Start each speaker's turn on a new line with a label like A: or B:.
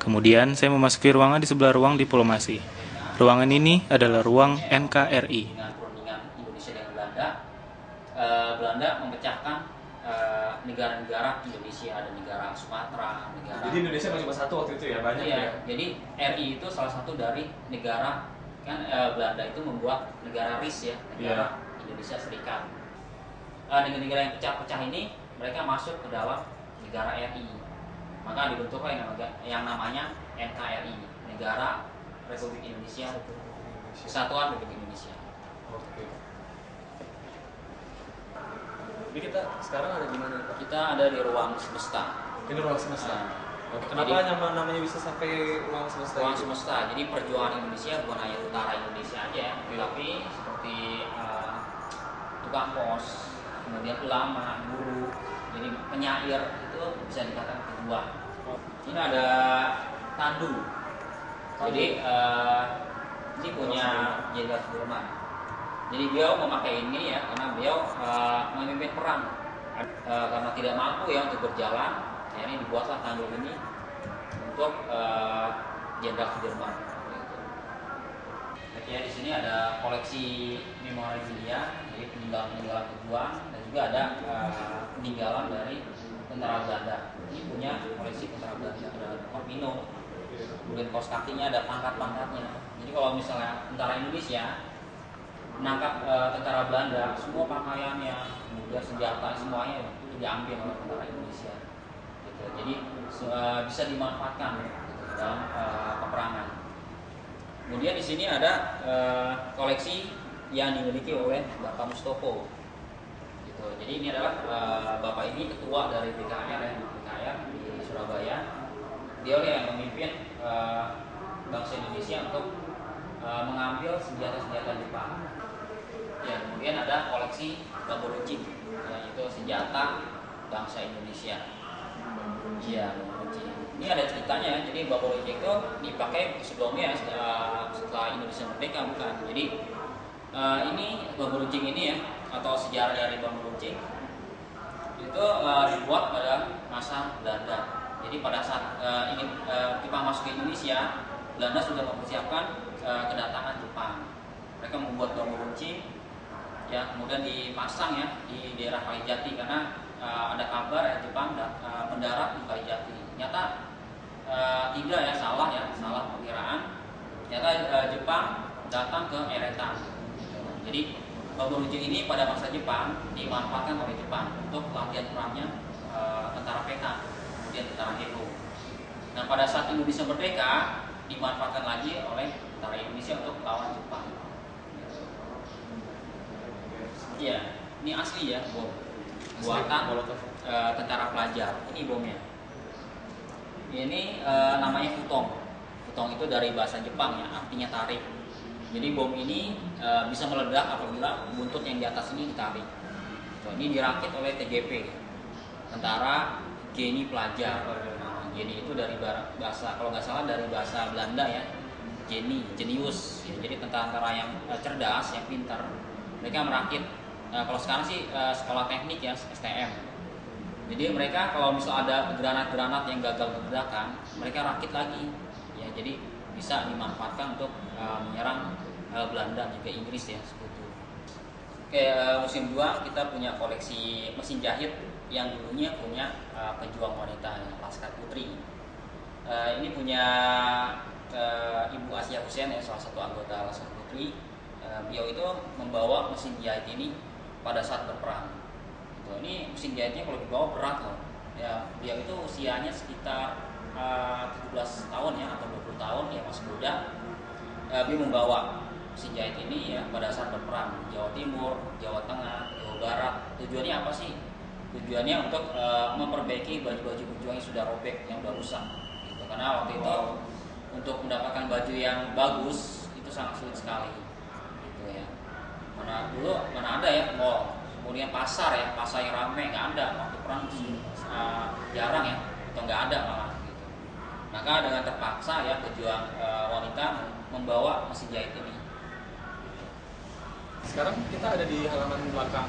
A: Kemudian saya memasuki ruangan di sebelah ruang diplomasi. Ruangan ini adalah ruang NKRI.
B: Dengan perundingan Indonesia dan Belanda, Belanda memecahkan negara-negara Indonesia, ada negara Sumatera, negara.
C: Jadi Indonesia bukan cuma satu waktu itu ya, banyak
B: iya,
C: ya.
B: Jadi RI itu salah satu dari negara, kan Belanda itu membuat negara RIS ya, negara Indonesia Serikat. Dengan negara yang pecah-pecah ini mereka masuk ke dalam negara RI. Maka dibentuklah yang namanya NKRI, Negara Republik Indonesia, Kesatuan Republik Indonesia.
C: Oke. Jadi kita sekarang ada di mana Pak?
B: Kita ada di ruang semesta.
C: Ini ruang semesta.
B: Nah,
C: Kenapa
B: jadi,
C: namanya bisa sampai ruang semesta?
B: ruang semesta. Jadi perjuangan Indonesia bukan hanya utara Indonesia aja, tapi seperti tukang pos, kemudian ulama, guru, jadi penyair itu bisa dikatakan kedua. Ini ada tandu. Jadi ini punya Jenderal Sudirman. Jadi beliau memakai ini ya karena beliau memimpin perang. Karena tidak mampu ya untuk berjalan, akhirnya dibuatlah tandu ini untuk Jenderal Sudirman. Oke, di sini ada koleksi memorabilia, jadi peninggalan-peninggalan pejuang, dan juga ada peninggalan dari tentara Belanda. Ini punya koleksi tentara Belanda, ada Corvino, kemudian kaos kakinya ada pangkat-pangkatnya. Jadi kalau misalnya tentara Indonesia menangkap tentara Belanda, semua pakaiannya, kemudian senjata semuanya itu diambil oleh tentara Indonesia. Gitu. Jadi bisa dimanfaatkan gitu, dalam peperangan. Kemudian di sini ada koleksi yang dimiliki oleh Bapak Mustopo. Gitu. Jadi ini adalah Bapak ini ketua dari BKR ya, BKR di Surabaya. Dia yang memimpin bangsa Indonesia untuk mengambil senjata-senjata Jepang. Ya, kemudian ada koleksi bambu runcing, yaitu senjata bangsa Indonesia. Iya, bambu runcing. Ini ada ceritanya ya. Jadi bambu runcing itu dipakai sebelumnya setelah Indonesia merdeka bukan. Jadi ini bambu runcing ini ya, atau sejarah dari bambu runcing itu dibuat pada masa Belanda. Jadi pada saat ingin Jepang masuk ke Indonesia, Belanda sudah mempersiapkan kedatangan Jepang. Mereka membuat bambu runcing, ya kemudian dipasang ya di daerah Kalijati karena ada kabar ya Jepang mendarat di Kalijati. Ternyata tidak ya, salah perkiraan. Ternyata Jepang datang ke Eretan. Jadi bambu runcing ini pada masa Jepang dimanfaatkan oleh Jepang untuk latihan perangnya tentara PK, kemudian tentara Edo. Nah pada saat Indonesia merdeka dimanfaatkan lagi oleh tentara Indonesia untuk melawan Jepang. Iya, ini asli ya bom buatan tentara pelajar. Ini bomnya. Ini namanya futong. Futong itu dari bahasa Jepang ya, artinya tarik. Jadi bom ini bisa meledak apabila buntut yang di atas ini ditarik. Ini dirakit oleh TGP, Tentara Geni Pelajar. Geni itu dari bahasa, kalau nggak salah dari bahasa Belanda ya, genius. Ya, jadi tentara yang cerdas, yang pintar. Mereka merakit. Kalau sekarang sih sekolah teknik ya, STM. Jadi mereka kalau misal ada granat-granat yang gagal meledakan, mereka rakit lagi. Ya, jadi bisa dimanfaatkan untuk menyerang Belanda juga Inggris ya sekutu. Oke, musim 2 kita punya koleksi mesin jahit yang dulunya punya pejuang wanita ya, Laskar Putri. Ini punya Ibu Asia Hussein ya, salah satu anggota Laskar Putri. Beliau itu membawa mesin jahit ini pada saat berperang. Gitu. Ini mesin jahitnya kalau dibawa berat loh. Ya, beliau itu usianya sekitar 17 tahun ya atau 20 tahun ya, masih muda. Beliau membawa mesin jahit ini ya pada saat berperang Jawa Timur, Jawa Tengah, Jawa Barat. Tujuannya apa sih? Tujuannya untuk memperbaiki baju-baju pejuang yang sudah robek, yang sudah rusak. Gitu. Karena waktu itu untuk mendapatkan baju yang bagus itu sangat sulit sekali. Gitu ya. Mana ada ya mall, kemudian pasar ya, pasar yang ramai nggak ada waktu perang, jarang ya, atau nggak ada malah. Gitu. Maka dengan terpaksa ya pejuang wanita membawa mesin jahit ini.
C: Sekarang kita ada di halaman belakang